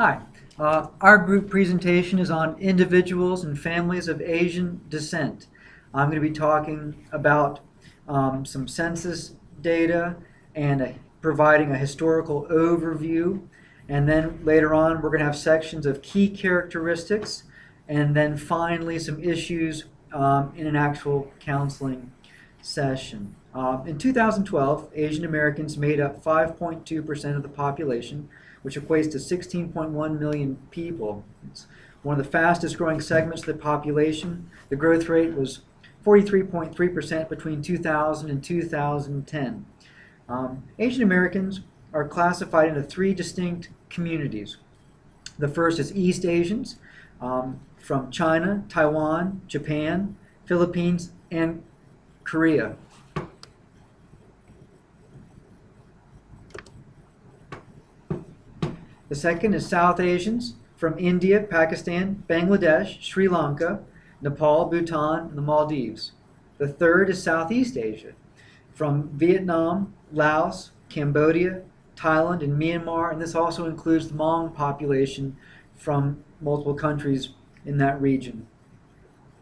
Hi. Our group presentation is on individuals and families of Asian descent. I'm going to be talking about some census data and providing a historical overview. And then later on, we're going to have sections of key characteristics, and then finally some issues in an actual counseling session. In 2012, Asian Americans made up 5.2% of the population, which equates to 16.1 million people. It's one of the fastest growing segments of the population. The growth rate was 43.3% between 2000 and 2010. Asian Americans are classified into three distinct communities. The first is East Asians, from China, Taiwan, Japan, Philippines, and Korea. The second is South Asians from India, Pakistan, Bangladesh, Sri Lanka, Nepal, Bhutan, and the Maldives. The third is Southeast Asia from Vietnam, Laos, Cambodia, Thailand, and Myanmar, and this also includes the Hmong population from multiple countries in that region.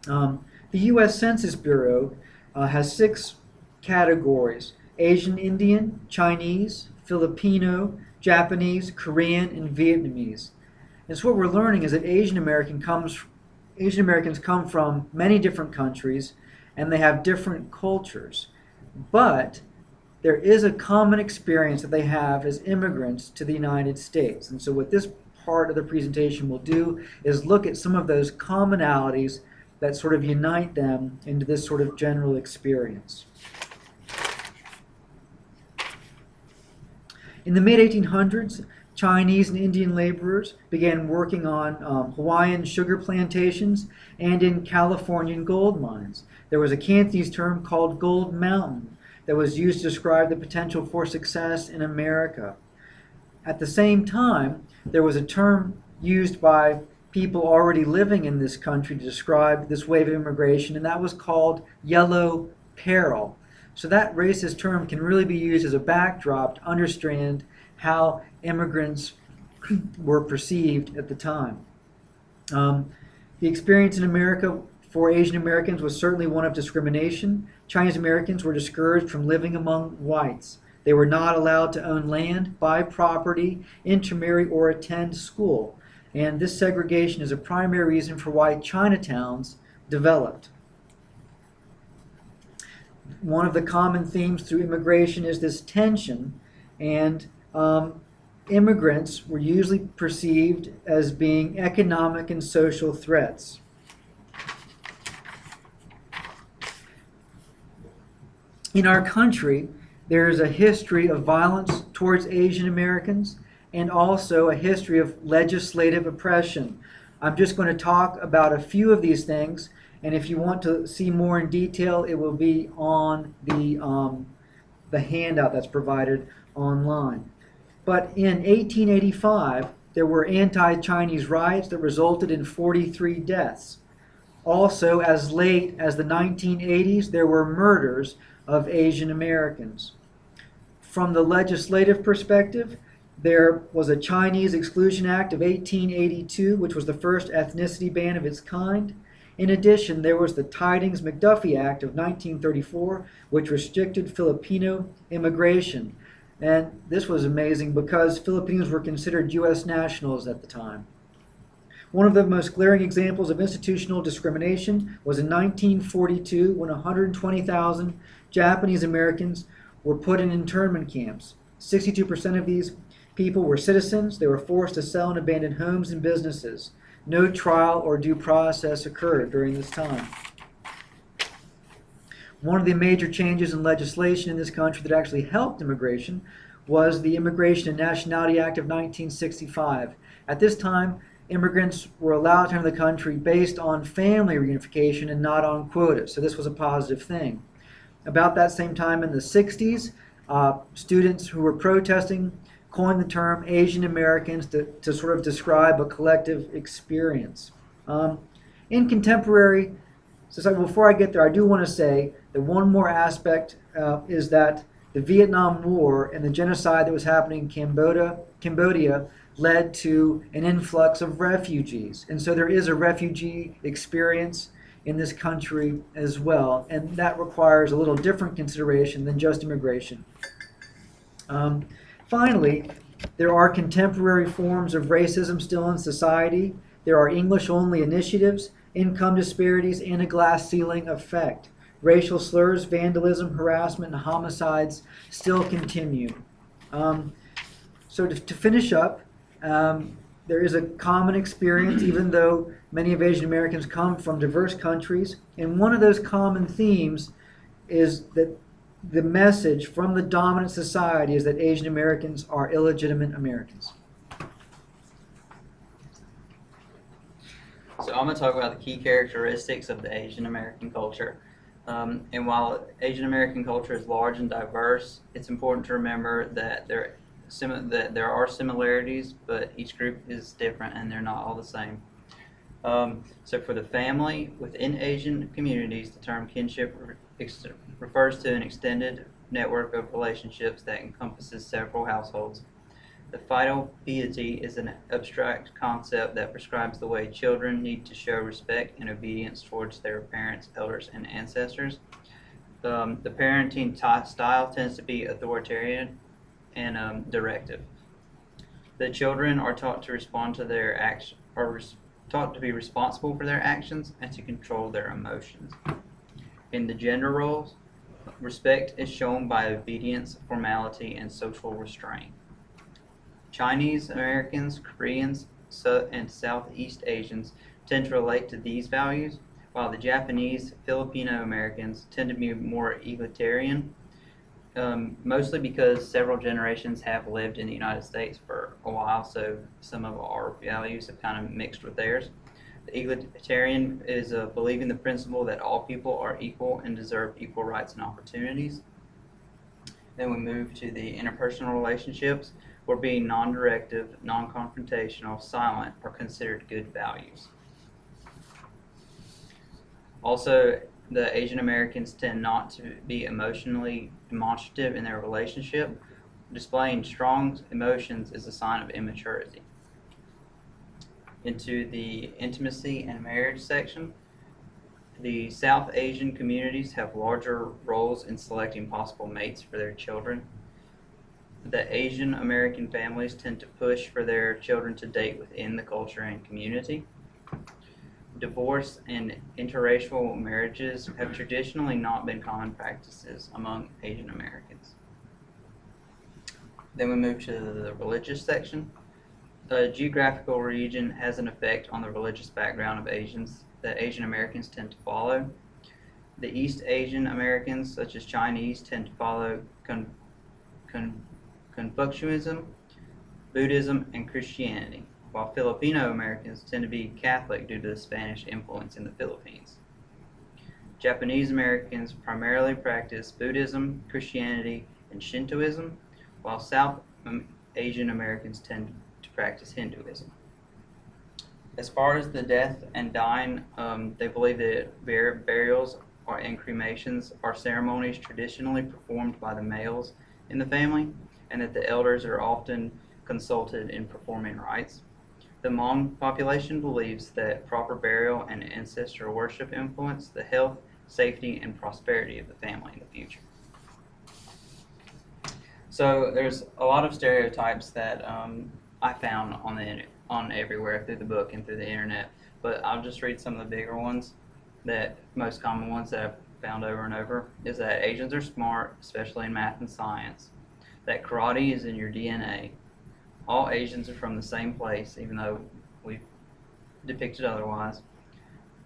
The U.S. Census Bureau has 6 categories: Asian Indian, Chinese, Filipino, Japanese, Korean, and Vietnamese. And so what we're learning is that Asian Americans come from many different countries, and they have different cultures. But there is a common experience that they have as immigrants to the United States. And so what this part of the presentation will do is look at some of those commonalities that sort of unite them into this sort of general experience. In the mid-1800s, Chinese and Indian laborers began working on Hawaiian sugar plantations and in Californian gold mines. There was a Cantonese term called Gold Mountain that was used to describe the potential for success in America. At the same time, there was a term used by people already living in this country to describe this wave of immigration, and that was called yellow peril. So that racist term can really be used as a backdrop to understand how immigrants were perceived at the time. The experience in America for Asian Americans was certainly one of discrimination. Chinese Americans were discouraged from living among whites. They were not allowed to own land, buy property, intermarry, or attend school. And this segregation is a primary reason for why Chinatowns developed. One of the common themes through immigration is this tension, and immigrants were usually perceived as being economic and social threats. In our country, there is a history of violence towards Asian Americans and also a history of legislative oppression. I'm just going to talk about a few of these things, and if you want to see more in detail, it will be on the handout that's provided online. But in 1885, there were anti-Chinese riots that resulted in 43 deaths. Also, as late as the 1980s, there were murders of Asian Americans. From the legislative perspective, there was a Chinese Exclusion Act of 1882, which was the first ethnicity ban of its kind. In addition, there was the Tydings-McDuffie Act of 1934, which restricted Filipino immigration. And this was amazing because Filipinos were considered U.S. nationals at the time. One of the most glaring examples of institutional discrimination was in 1942 when 120,000 Japanese Americans were put in internment camps. 62% of these people were citizens. They were forced to sell and abandon homes and businesses. No trial or due process occurred during this time. One of the major changes in legislation in this country that actually helped immigration was the Immigration and Nationality Act of 1965. At this time, immigrants were allowed to enter the country based on family reunification and not on quotas, so this was a positive thing. About that same time in the 60s, students who were protesting coined the term Asian Americans to sort of describe a collective experience. In contemporary society, before I get there, I do want to say that one more aspect is that the Vietnam War and the genocide that was happening in Cambodia led to an influx of refugees. And so there is a refugee experience in this country as well, and that requires a little different consideration than just immigration. Finally, there are contemporary forms of racism still in society. There are English-only initiatives, income disparities, and a glass ceiling effect. Racial slurs, vandalism, harassment, and homicides still continue. So to finish up, there is a common experience, even though many of Asian Americans come from diverse countries, and one of those common themes is that the message from the dominant society is that Asian Americans are illegitimate Americans. So I'm going to talk about the key characteristics of the Asian American culture. And while Asian American culture is large and diverse, it's important to remember that there are similarities, but each group is different and they're not all the same. So for the family within Asian communities, the term kinship refers to an extended network of relationships that encompasses several households. The filial piety is an abstract concept that prescribes the way children need to show respect and obedience towards their parents, elders, and ancestors. The parenting style tends to be authoritarian and directive. The children are taught to respond to their actions, taught to be responsible for their actions and to control their emotions. In the gender roles, respect is shown by obedience, formality, and social restraint. Chinese Americans, Koreans, and Southeast Asians tend to relate to these values, while the Japanese, Filipino Americans tend to be more egalitarian, mostly because several generations have lived in the United States for a while, so some of our values have kind of mixed with theirs. The egalitarian is believing the principle that all people are equal and deserve equal rights and opportunities. Then we move to the interpersonal relationships, where being non-directive, non-confrontational, silent are considered good values. Also, the Asian Americans tend not to be emotionally demonstrative in their relationship. Displaying strong emotions is a sign of immaturity. Into the intimacy and marriage section, the South Asian communities have larger roles in selecting possible mates for their children. The Asian American families tend to push for their children to date within the culture and community. Divorce and interracial marriages have traditionally not been common practices among Asian Americans. Then we move to the religious section. The geographical region has an effect on the religious background of Asians that Asian Americans tend to follow. The East Asian Americans, such as Chinese, tend to follow Confucianism, Buddhism, and Christianity, while Filipino Americans tend to be Catholic due to the Spanish influence in the Philippines. Japanese Americans primarily practice Buddhism, Christianity, and Shintoism, while South Asian Americans tend to practice Hinduism. As far as the death and dying, they believe that burials and cremations are ceremonies traditionally performed by the males in the family, and that the elders are often consulted in performing rites. The Hmong population believes that proper burial and ancestral worship influence the health, safety, and prosperity of the family in the future. So there's a lot of stereotypes that I found on everywhere through the book and through the internet, but I'll just read some of the bigger ones. That most common ones that I've found over and over is that Asians are smart, especially in math and science, that karate is in your DNA, all Asians are from the same place, even though we've depicted otherwise,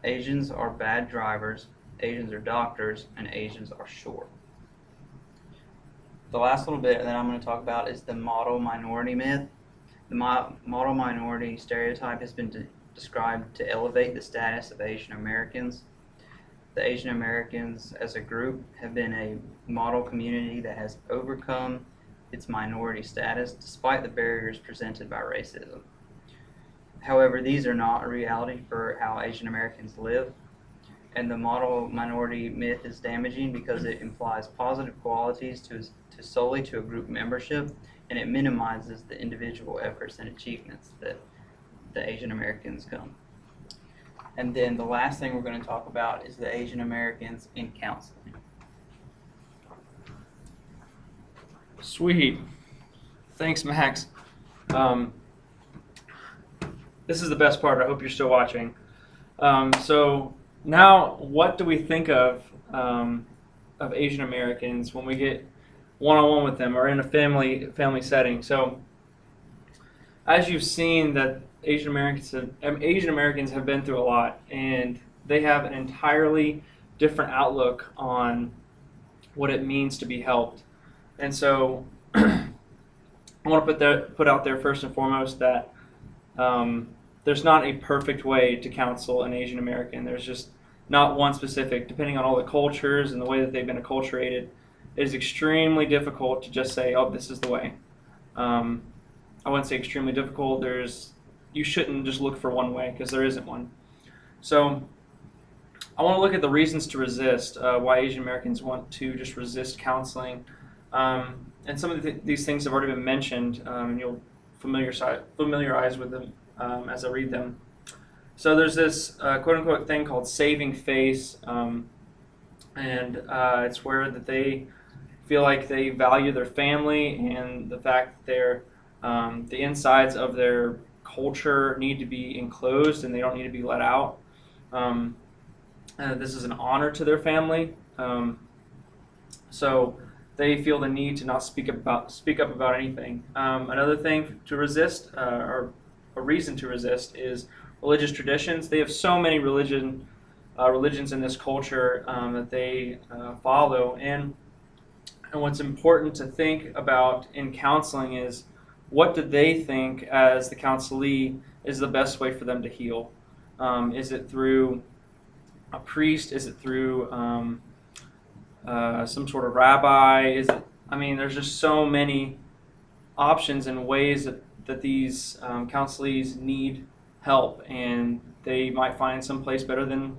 Asians are bad drivers, Asians are doctors, and Asians are short. The last little bit that I'm going to talk about is the model minority myth. The model minority stereotype has been described to elevate the status of Asian Americans. The Asian Americans as a group have been a model community that has overcome its minority status despite the barriers presented by racism. However, these are not a reality for how Asian Americans live, and the model minority myth is damaging because it implies positive qualities to restricted solely to a group membership, and it minimizes the individual efforts and achievements that the Asian Americans come. And then the last thing we're going to talk about is the Asian Americans in counseling. Sweet. Thanks, Max. This is the best part. I hope you're still watching. So now, what do we think of Asian Americans when we get one-on-one with them or in a family setting? So, as you've seen, that Asian Americans have been through a lot, and they have an entirely different outlook on what it means to be helped. And so, I want to put out there first and foremost that there's not a perfect way to counsel an Asian American. There's just not one specific. Depending on all the cultures and the way that they've been acculturated, it is extremely difficult to just say, "Oh, this is the way." I wouldn't say extremely difficult. You shouldn't just look for one way, because there isn't one. So I want to look at the reasons to resist, why Asian Americans want to just resist counseling. And some of these things have already been mentioned, and you'll familiarize with them as I read them. So there's this quote-unquote thing called saving face, and it's where that they feel like they value their family and the fact that the insides of their culture need to be enclosed and they don't need to be let out. This is an honor to their family, so they feel the need to not speak up about anything. Another thing to resist, or a reason to resist, is religious traditions. They have so many religions in this culture that they follow, and what's important to think about in counseling is, what do they think as the counselee is the best way for them to heal? Is it through a priest? Is it through some sort of rabbi? There's just so many options and ways that these counselees need help, and they might find some place better than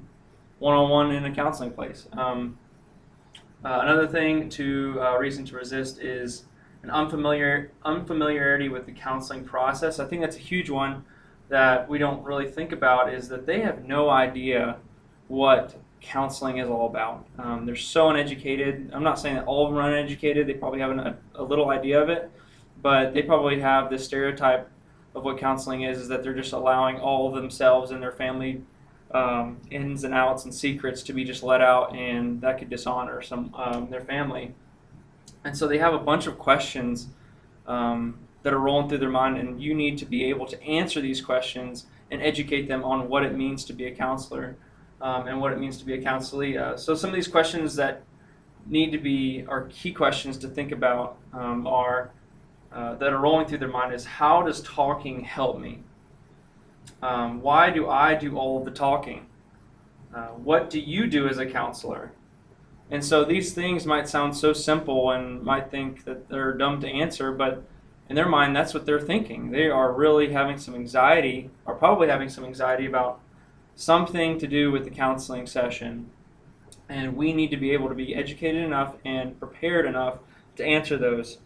one-on-one in a counseling place. Another thing reason to resist is an unfamiliarity with the counseling process. I think that's a huge one that we don't really think about, is that they have no idea what counseling is all about. They're so uneducated. I'm not saying that all of them are uneducated. They probably have a little idea of it, but they probably have this stereotype of what counseling is that they're just allowing all of themselves and their family ins and outs and secrets to be just let out, and that could dishonor their family. And so they have a bunch of questions that are rolling through their mind, and you need to be able to answer these questions and educate them on what it means to be a counselor and what it means to be a counselee. So some of these questions that are key questions to think about that are rolling through their mind is, how does talking help me? Why do I do all of the talking? What do you do as a counselor? And so these things might sound so simple and might think that they're dumb to answer, but in their mind, that's what they're thinking. They are really having some anxiety, or probably having some anxiety about something to do with the counseling session. And we need to be able to be educated enough and prepared enough to answer those.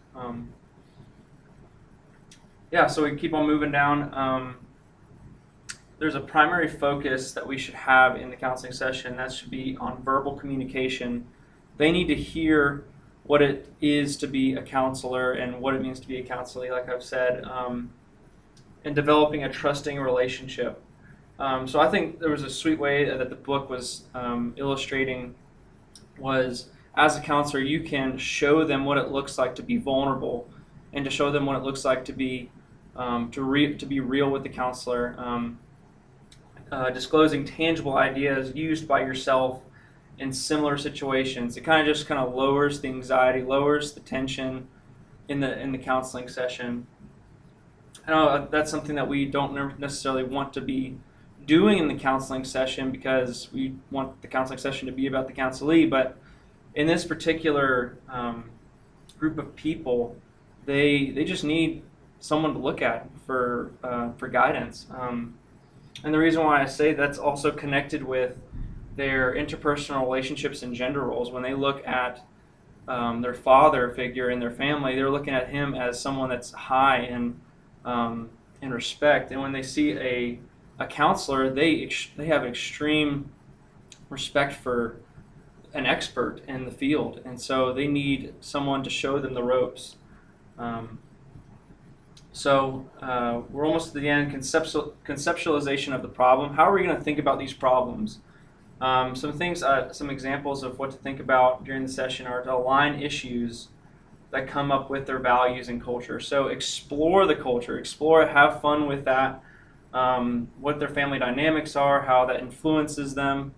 So we keep on moving down. There's a primary focus that we should have in the counseling session. That should be on verbal communication. They need to hear what it is to be a counselor and what it means to be a counselee, like I've said, and developing a trusting relationship. So I think there was a sweet way that the book was illustrating was, as a counselor, you can show them what it looks like to be vulnerable, and to show them what it looks like to be be real with the counselor. Disclosing tangible ideas used by yourself in similar situations. It kind of lowers the anxiety, lowers the tension in the counseling session. I know that's something that we don't necessarily want to be doing in the counseling session, because we want the counseling session to be about the counselee. But in this particular group of people, they just need someone to look at for guidance. And the reason why I say that's also connected with their interpersonal relationships and gender roles. When they look at their father figure in their family, they're looking at him as someone that's high in respect. And when they see a counselor, they have an extreme respect for an expert in the field, and so they need someone to show them the ropes. We're almost at the end. Conceptualization of the problem. How are we going to think about these problems? Some examples of what to think about during the session are to align issues that come up with their values and culture. So explore the culture, have fun with that, what their family dynamics are, how that influences them,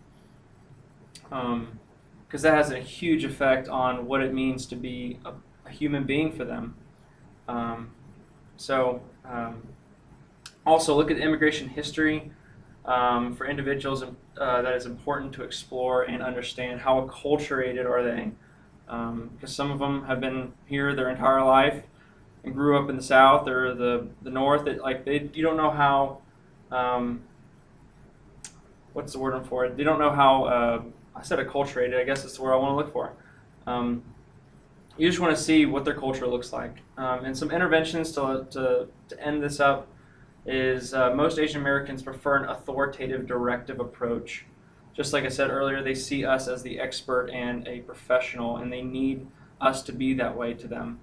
because that has a huge effect on what it means to be a human being for them. Also look at immigration history for individuals. That is important to explore and understand. How acculturated are they? Because some of them have been here their entire life and grew up in the South or the North. You don't know how. What's the word I'm for? They don't know how. I said acculturated. I guess that's the word I want to look for. You just want to see what their culture looks like. And some interventions to end this up is most Asian Americans prefer an authoritative, directive approach. Just like I said earlier, they see us as the expert and a professional, and they need us to be that way to them.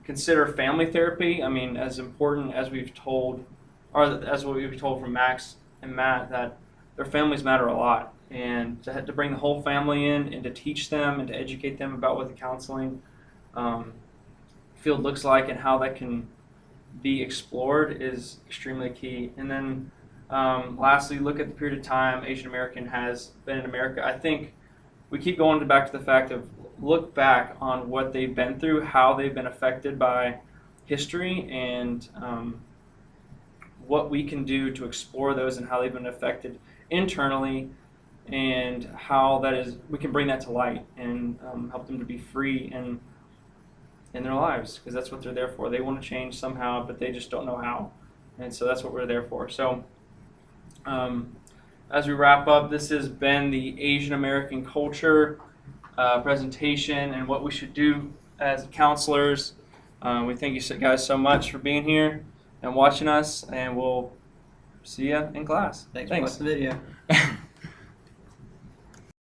Consider family therapy. I mean, as important as we've told, or as what we've told from Max and Matt, that their families matter a lot. And to bring the whole family in and to teach them and to educate them about what the counseling field looks like and how that can be explored is extremely key. And then lastly, look at the period of time Asian American has been in America. I think we keep going back to the fact of look back on what they've been through, how they've been affected by history, and what we can do to explore those and how they've been affected internally, and how we can bring that to light and help them to be free in their lives, because that's what they're there for. They want to change somehow, but they just don't know how, and so that's what we're there for. So as we wrap up, this has been the Asian American culture presentation and what we should do as counselors. We thank you guys so much for being here and watching us, and we'll see you in class. Thanks for watching the video.